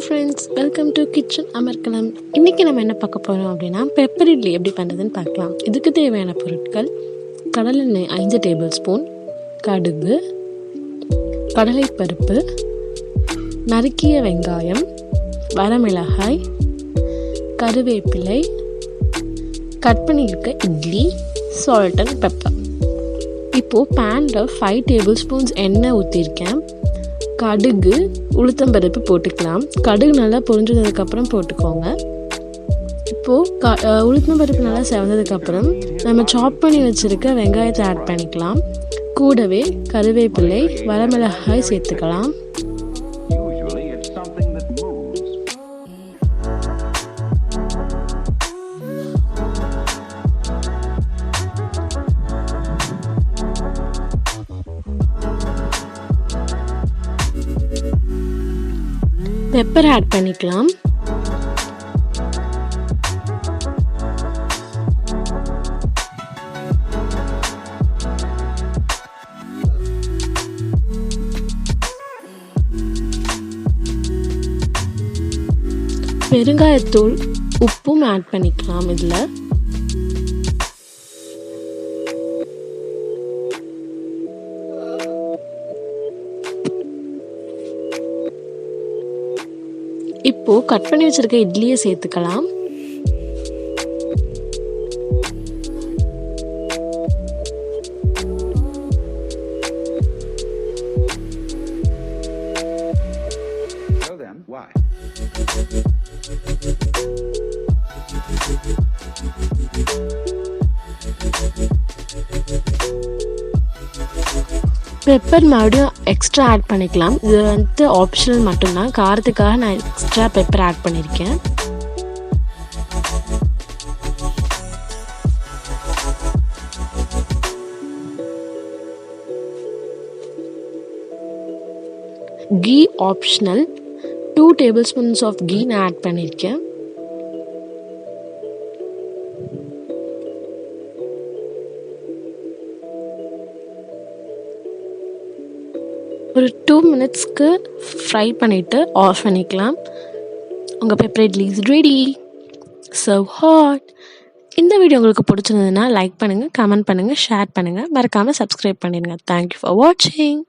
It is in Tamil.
Friends, welcome to Kitchen Amarkalam. இன்றைக்கி நம்ம என்ன பார்க்க போகிறோம் அப்படின்னா, பெப்பர் இட்லி எப்படி பண்ணுறதுன்னு பார்க்கலாம். இதுக்கு தேவையான பொருட்கள்: கடலெண்ணெய் 5 டேபிள் ஸ்பூன், கடுகு, கடலைப்பருப்பு, நறுக்கிய வெங்காயம், வரமிளகாய், கருவேப்பிலை, கட் பண்ணியிருக்க இட்லி, சால்ட் அண்ட் பெப்பர். இப்போது பேனில் 5 டேபிள் ஸ்பூன்ஸ் எண்ணெய் ஊற்றிருக்கேன். கடுகு, உளுத்தம்பருப்பு போட்டுக்கலாம். கடுகு நல்லா பொரிஞ்சதுக்கப்புறம் போட்டுக்கோங்க. இப்போது உளுத்தம்பருப்பு நல்லா செவந்ததுக்கப்புறம் நம்ம சாப் பண்ணி வச்சுருக்க வெங்காயத்தை ஆட் பண்ணிக்கலாம். கூடவே கருவேப்பிலை, வரமிளகாய் சேர்த்துக்கலாம். பெப்பர் ஆட் பண்ணிக்கலாம். பெருங்காயத்தூள், உப்பும் ஆட் பண்ணிக்கலாம். இதில் இப்போது கட் பண்ணி வச்சுருக்க இட்லியை சேர்த்துக்கலாம். பெப்பர் மறுபடியும் எக்ஸ்ட்ரா ஆட் பண்ணிக்கலாம். இது ஆப்ஷனல் மட்டும்தான். காரத்துக்காக நான் எக்ஸ்ட்ரா பெப்பர் ஆட் பண்ணியிருக்கேன். Ghee optional. 2 tablespoons of ghee நான் ஆட் பண்ணியிருக்கேன். ஒரு 2 மினிட்ஸ்க்கு ஃப்ரை பண்ணிவிட்டு ஆஃப் பண்ணிக்கலாம். உங்கள் pepper idli is ready. Serve hot. இந்த வீடியோ உங்களுக்கு பிடிச்சிருந்ததுன்னா லைக் பண்ணுங்கள், கமெண்ட் பண்ணுங்கள், ஷேர் பண்ணுங்கள். மறக்காமல் சப்ஸ்கிரைப் பண்ணிடுங்க. தேங்க்யூ ஃபார் வாட்சிங்.